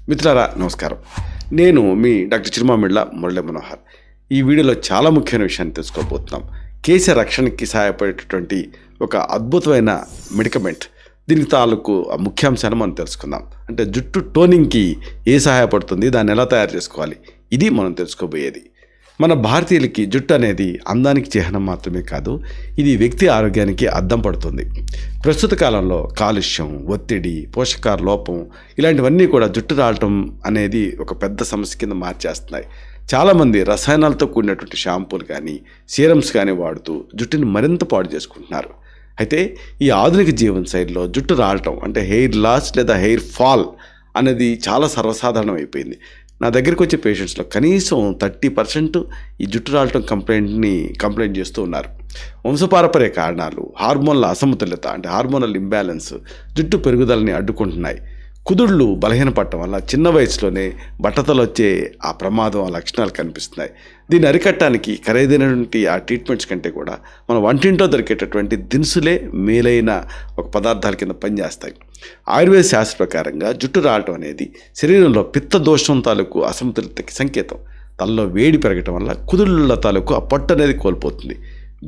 మిత్రులారా నమస్కారం. నేను మీ డాక్టర్ చిరుమామిళ్ళ మురళీ మనోహర్. ఈ వీడియోలో చాలా ముఖ్యమైన విషయాన్ని తెలుసుకోబోతున్నాం. కేశ రక్షణకి సహాయపడేటటువంటి ఒక అద్భుతమైన మెడికమెంట్. దీనికి తాలూకు ఆ ముఖ్యాంశాన్ని మనం తెలుసుకుందాం. అంటే జుట్టు టోనింగ్కి ఏ సహాయపడుతుంది, దాన్ని ఎలా తయారు చేసుకోవాలి, ఇది మనం తెలుసుకోబోయేది. మన భారతీయులకి జుట్టు అనేది అందానికి చిహ్నం మాత్రమే కాదు, ఇది వ్యక్తి ఆరోగ్యానికి అద్దం పడుతుంది. ప్రస్తుత కాలంలో కాలుష్యం, ఒత్తిడి, పోషకాహార లోపం ఇలాంటివన్నీ కూడా జుట్టు రాలటం అనేది ఒక పెద్ద సమస్య కింద మార్చేస్తున్నాయి. చాలామంది రసాయనాలతో కూడినటువంటి షాంపూలు కానీ సీరమ్స్ కానీ వాడుతూ జుట్టుని మరింత పాడు చేసుకుంటున్నారు. అయితే ఈ ఆధునిక జీవన శైలిలో జుట్టు రాలటం అంటే హెయిర్ లాస్ లేదా హెయిర్ ఫాల్ అనేది చాలా సర్వసాధారణం అయిపోయింది. నా దగ్గరికి వచ్చే పేషెంట్స్లో కనీసం 30% ఈ జుట్టు రాలటం కంప్లైంట్ చేస్తూ ఉన్నారు. వంశపారపర్య కారణాలు, హార్మోన్ల అసమతుల్యత అంటే హార్మోనల్ ఇంబ్యాలెన్స్ జుట్టు పెరుగుదలని అడ్డుకుంటున్నాయి. కుదుళ్ళు బలహీనపడటం వల్ల చిన్న వయసులోనే బట్టతలు వచ్చే ఆ ప్రమాదం, ఆ లక్షణాలు కనిపిస్తున్నాయి. దీన్ని అరికట్టడానికి ఖరీదైనటువంటి ఆ ట్రీట్మెంట్స్ కంటే కూడా మన వంటింట్లో దొరికేటటువంటి దినుసులే మేలైన ఒక పదార్థాల కింద పనిచేస్తాయి. ఆయుర్వేద శాస్త్ర ప్రకారంగా జుట్టు రావటం అనేది శరీరంలో పిత్త దోషం తాలూకు అసమతుల్యతకి సంకేతం. తలలో వేడి పెరగటం వల్ల కుదుళ్ళ తాలూకు ఆ పట్టు అనేది కోల్పోతుంది.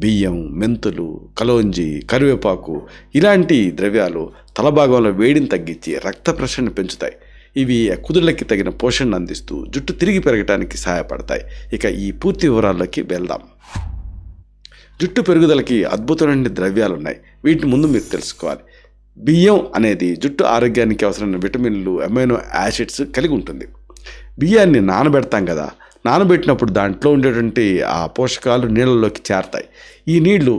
బియ్యం, మెంతులు, కలోంజి, కరివేపాకు ఇలాంటి ద్రవ్యాలు తల భాగంలో వేడిని తగ్గించి రక్త ప్రసరణ పెంచుతాయి. ఇవి కుదుళ్ళకి తగిన పోషణను అందిస్తూ జుట్టు తిరిగి పెరగడానికి సహాయపడతాయి. ఇక ఈ పూర్తి వివరాల్లోకి వెళ్దాం. జుట్టు పెరుగుదలకి అద్భుతమైన ద్రవ్యాలు ఉన్నాయి. వీటిని ముందు మీరు తెలుసుకోవాలి. బియ్యం అనేది జుట్టు ఆరోగ్యానికి అవసరమైన విటమిన్లు, అమైనో యాసిడ్స్ కలిగి ఉంటుంది. బియ్యాన్ని నానబెడతాం కదా, నానబెట్టినప్పుడు దాంట్లో ఉండేటువంటి ఆ పోషకాలు నీళ్ళలోకి చేరతాయి. ఈ నీళ్లు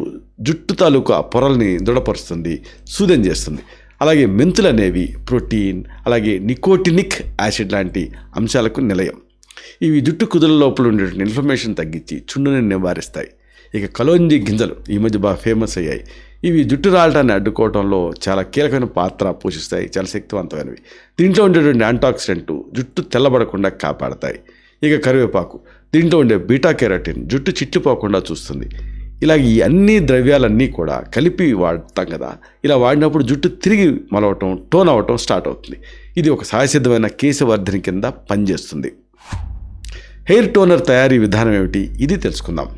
జుట్టు తాలూకు ఆ పొరల్ని దృఢపరుస్తుంది, శుద్ధం చేస్తుంది. అలాగే మెంతులు అనేవి ప్రోటీన్, అలాగే నికోటినిక్ యాసిడ్ లాంటి అంశాలకు నిలయం. ఇవి జుట్టు కుదుల లోపల ఉండేటువంటి ఇన్ఫ్లమేషన్ తగ్గించి చుండుని నివారిస్తాయి. ఇక కలోంజి గింజలు ఈ మధ్య బాగా ఫేమస్ అయ్యాయి. ఇవి జుట్టు రాలటాన్ని అడ్డుకోవడంలో చాలా కీలకమైన పాత్ర పోషిస్తాయి, చాలా శక్తివంతమైనవి. దీంట్లో ఉండేటువంటి యాంటాక్సిడెంట్ జుట్టు తెల్లబడకుండా కాపాడతాయి. ఇక కరివేపాకు, దీంట్లో ఉండే బీటా కెరటిన్ జుట్టు చిట్లిపోకుండా చూస్తుంది. ఇలాగ ఈ అన్ని ద్రవ్యాలన్నీ కూడా కలిపి వాడతాం కదా, ఇలా వాడినప్పుడు జుట్టు తిరిగి మలవటం, టోన్ అవ్వటం స్టార్ట్ అవుతుంది. ఇది ఒక సహజసిద్ధమైన కేశవర్ధని కింద పనిచేస్తుంది. హెయిర్ టోనర్ తయారీ విధానం ఏమిటి, ఇది తెలుసుకుందాం.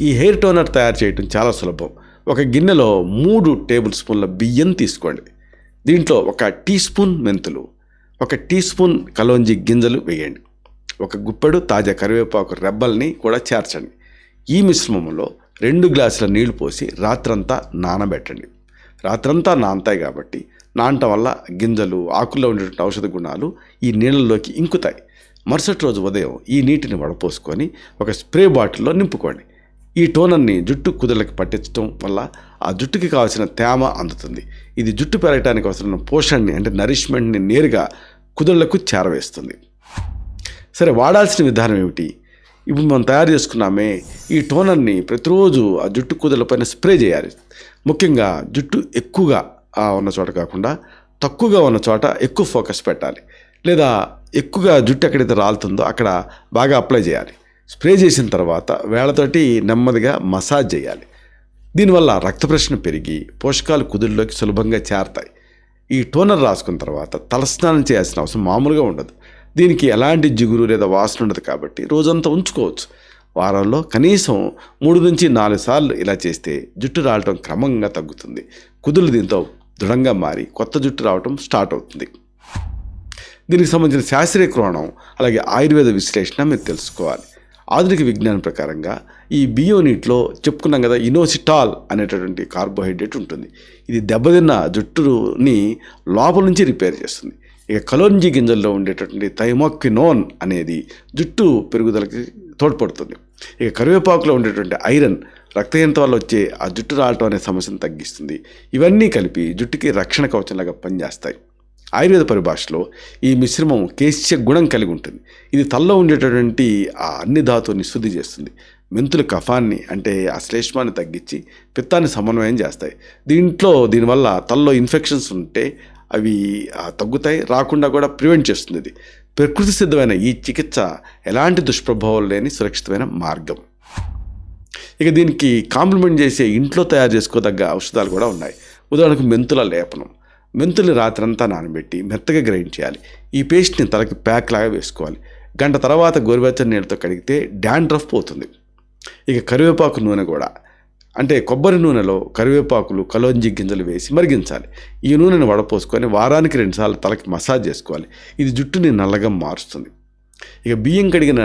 ఈ హెయిర్ టోనర్ తయారు చేయటం చాలా సులభం. ఒక గిన్నెలో 3 టేబుల్ స్పూన్ల బియ్యం తీసుకోండి. దీంట్లో 1 టీ స్పూన్ మెంతులు, 1 టీ స్పూన్ కలోంజి గింజలు వేయండి. 1 గుప్పెడు తాజా కరివేపాకు రెబ్బల్ని కూడా చేర్చండి. ఈ మిశ్రమంలో 2 గ్లాసుల నీళ్లు పోసి రాత్రంతా నానబెట్టండి. రాత్రంతా నానతాయి కాబట్టి నానటం వల్ల గింజలు, ఆకుల్లో ఉండేటువంటి ఔషధ గుణాలు ఈ నీళ్ళల్లోకి ఇంకుతాయి. మరుసటి రోజు ఉదయం ఈ నీటిని వడపోసుకొని ఒక స్ప్రే బాటిల్లో నింపుకోండి. ఈ టోనర్ని జుట్టు కుదుళ్ళకి పట్టించడం వల్ల ఆ జుట్టుకి కావాల్సిన తేమ అందుతుంది. ఇది జుట్టు పెరగడానికి అవసరమైన పోషణని అంటే నరిష్మెంట్ని నేరుగా కుదుళ్లకు చేరవేస్తుంది. సరే, వాడాల్సిన విధానం ఏమిటి? ఇప్పుడు మనం తయారు చేసుకున్నామే ఈ టోనర్ని ప్రతిరోజు ఆ జుట్టు కుదుళ్ళపైన స్ప్రే చేయాలి. ముఖ్యంగా జుట్టు ఎక్కువగా ఉన్న చోట కాకుండా తక్కువగా ఉన్న చోట ఎక్కువ ఫోకస్ పెట్టాలి. లేదా ఎక్కువగా జుట్టు ఎక్కడైతే రాలుతుందో అక్కడ బాగా అప్లై చేయాలి. స్ప్రే చేసిన తర్వాత వేళ్లతోటి నెమ్మదిగా మసాజ్ చేయాలి. దీనివల్ల రక్త ప్రసరణ పెరిగి పోషకాలు కుదుళ్ళలోకి సులభంగా చేరతాయి. ఈ టోనర్ రాసుకున్న తర్వాత తలస్నానం చేయాల్సిన అవసరం మామూలుగా ఉండదు. దీనికి ఎలాంటి జిగురు లేదా వాసన ఉండదు కాబట్టి రోజంతా ఉంచుకోవచ్చు. వారంలో కనీసం 3 నుంచి 4 సార్లు ఇలా చేస్తే జుట్టు రావటం క్రమంగా తగ్గుతుంది. కుదుళ్ళు దీంతో దృఢంగా మారి కొత్త జుట్టు రావటం స్టార్ట్ అవుతుంది. దీనికి సంబంధించిన శాస్త్రీయ కోణం అలాగే ఆయుర్వేద విశ్లేషణ మీరు తెలుసుకోవాలి. ఆధునిక విజ్ఞానం ప్రకారంగా ఈ బియ్యం నీటిలో చెప్పుకున్నాం కదా, ఇనోసిటాల్ అనేటటువంటి కార్బోహైడ్రేట్ ఉంటుంది. ఇది దెబ్బతిన్న జుట్టుని లోపల నుంచి రిపేర్ చేస్తుంది. ఇక కలోంజి గింజల్లో ఉండేటటువంటి థైమోక్వినోన్ అనేది జుట్టు పెరుగుదలకి తోడ్పడుతుంది. ఇక కరివేపాకులో ఉండేటువంటి ఐరన్ రక్తహీనత వల్ల వచ్చే ఆ జుట్టు రావటం అనే సమస్యను తగ్గిస్తుంది. ఇవన్నీ కలిపి జుట్టుకి రక్షణ కవచంలాగా పనిచేస్తాయి. ఆయుర్వేద పరిభాషలో ఈ మిశ్రమం కేశ్య గుణం కలిగి ఉంటుంది. ఇది తలలో ఉండేటటువంటి ఆ అన్ని ధాతువుని శుద్ధి చేస్తుంది. మెంతులు కఫాన్ని అంటే ఆ శ్లేష్మాన్ని తగ్గించి పిత్తాన్ని సమన్వయం చేస్తాయి. దీనివల్ల తలలో ఇన్ఫెక్షన్స్ ఉంటే అవి తగ్గుతాయి, రాకుండా కూడా ప్రివెంట్ చేస్తుంది. ఇది ప్రకృతి సిద్ధమైన ఈ చికిత్స ఎలాంటి దుష్ప్రభావాలు లేని సురక్షితమైన మార్గం. ఇక దీనికి కాంప్లిమెంట్ చేసే ఇంట్లో తయారు చేసుకోదగ్గ ఔషధాలు కూడా ఉన్నాయి. ఉదాహరణకు మెంతుల లేపనం. మెంతులు రాత్రంతా నానబెట్టి మెత్తగా గ్రైండ్ చేయాలి. ఈ పేస్ట్ని తలకి ప్యాక్ లాగా వేసుకోవాలి. గంట తర్వాత గోరువెచ్చని నీళ్ళతో కడిగితే డాండ్రఫ్ పోతుంది. ఇక కరివేపాకు నూనె కూడా, అంటే కొబ్బరి నూనెలో కరివేపాకులు, కలోంజి గింజలు వేసి మరిగించాలి. ఈ నూనెను వడపోసుకొని వారానికి 2 సార్లు తలకి మసాజ్ చేసుకోవాలి. ఇది జుట్టుని నల్లగా మారుస్తుంది. ఇక బియ్యం కడిగిన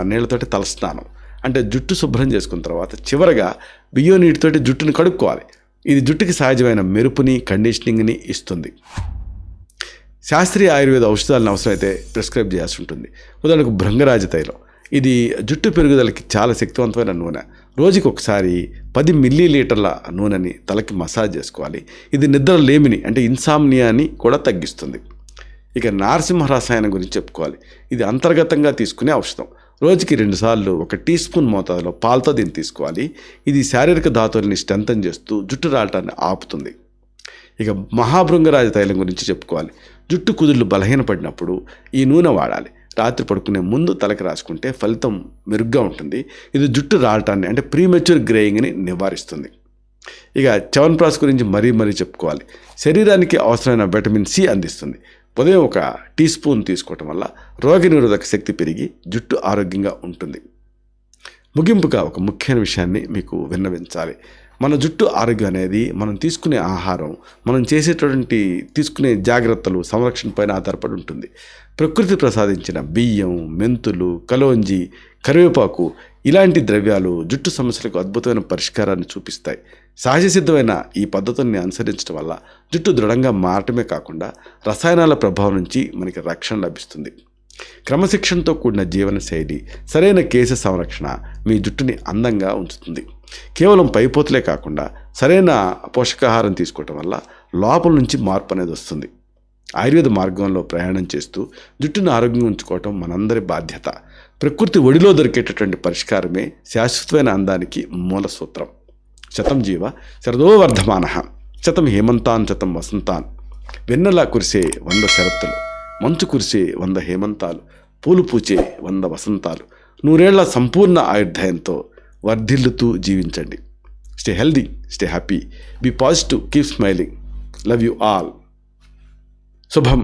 నీళ్ళతోటి తలస్నానం, అంటే జుట్టు శుభ్రం చేసుకున్న తర్వాత చివరగా బియ్యం నీటితోటి జుట్టుని కడుక్కోవాలి. ఇది జుట్టుకి సహజమైన మెరుపుని, కండిషనింగ్ని ఇస్తుంది. శాస్త్రీయ ఆయుర్వేద ఔషధాలను అవసరమైతే ప్రిస్క్రైబ్ చేయాల్సి ఉంటుంది. ఉదాహరణకు భృంగరాజ తైలం, ఇది జుట్టు పెరుగుదలకి చాలా శక్తివంతమైన నూనె. రోజుకి ఒకసారి 10 మిల్లీలీటర్ల నూనెని తలకి మసాజ్ చేసుకోవాలి. ఇది నిద్ర లేమిని, అంటే ఇన్సామ్నియాని కూడా తగ్గిస్తుంది. ఇక నారసింహ రసాయనం గురించి చెప్పుకోవాలి. ఇది అంతర్గతంగా తీసుకునే ఔషధం. రోజుకి 2 సార్లు 1 టీ స్పూన్ మోతాదులో పాలతో దీన్ని తీసుకోవాలి. ఇది శారీరక ధాతువుల్ని స్ట్రెంథన్ చేస్తూ జుట్టు రాలటాన్ని ఆపుతుంది. ఇక మహాభృంగరాజ తైలం గురించి చెప్పుకోవాలి. జుట్టు కుదుళ్ళు బలహీనపడినప్పుడు ఈ నూనె వాడాలి. రాత్రి పడుకునే ముందు తలకి రాసుకుంటే ఫలితం మెరుగ్గా ఉంటుంది. ఇది జుట్టు రాలటాన్ని, అంటే ప్రీమెచ్యూర్ గ్రేయింగ్ని నివారిస్తుంది. ఇక చ్యవన్ప్రాష్ గురించి మరీ చెప్పుకోవాలి. శరీరానికి అవసరమైన విటమిన్ సి అందిస్తుంది. ఉదయం 1 టీ స్పూన్ తీసుకోవటం వల్ల రోగనిరోధక శక్తి పెరిగి జుట్టు ఆరోగ్యంగా ఉంటుంది. ముగింపుగా ఒక ముఖ్యమైన విషయాన్ని మీకు విన్నవించాలి. మన జుట్టు ఆరోగ్యం అనేది మనం తీసుకునే ఆహారం, మనం తీసుకునే జాగ్రత్తలు, సంరక్షణ పైన ఆధారపడి ఉంటుంది. ప్రకృతి ప్రసాదించిన బియ్యం, మెంతులు, కలోంజి, కరివేపాకు ఇలాంటి ద్రవ్యాలు జుట్టు సమస్యలకు అద్భుతమైన పరిష్కారాన్ని చూపిస్తాయి. సహజ సిద్ధమైన ఈ పద్ధతుల్ని అనుసరించడం వల్ల జుట్టు దృఢంగా మారటమే కాకుండా రసాయనాల ప్రభావం నుంచి మనకి రక్షణ లభిస్తుంది. క్రమశిక్షణతో కూడిన జీవనశైలి, సరైన కేశ సంరక్షణ మీ జుట్టుని అందంగా ఉంచుతుంది. కేవలం పైపోతలే కాకుండా సరైన పోషకాహారం తీసుకోవటం వల్ల లోపల నుంచి మార్పు అనేది వస్తుంది. ఆయుర్వేద మార్గంలో ప్రయాణం చేస్తూ జుట్టును ఆరోగ్యంగా ఉంచుకోవటం మనందరి బాధ్యత. ప్రకృతి ఒడిలో దొరికేటటువంటి పరిష్కారమే శాశ్వతమైన అందానికి మూల సూత్రం. శతం జీవ శరదో వర్ధమానః, శతం హేమంతాన్ శతం వసంతాన్. వెన్నెల కురిసే 100 శరత్తులు, మంచు కురిసే 100 హేమంతాలు, పూలు పూచే 100 వసంతాలు. 100 ఏళ్ల సంపూర్ణ ఆయుర్దాయంతో వర్ధిల్లుతూ జీవించండి. Stay healthy, stay happy, be positive, keep smiling. Love you all. శుభం.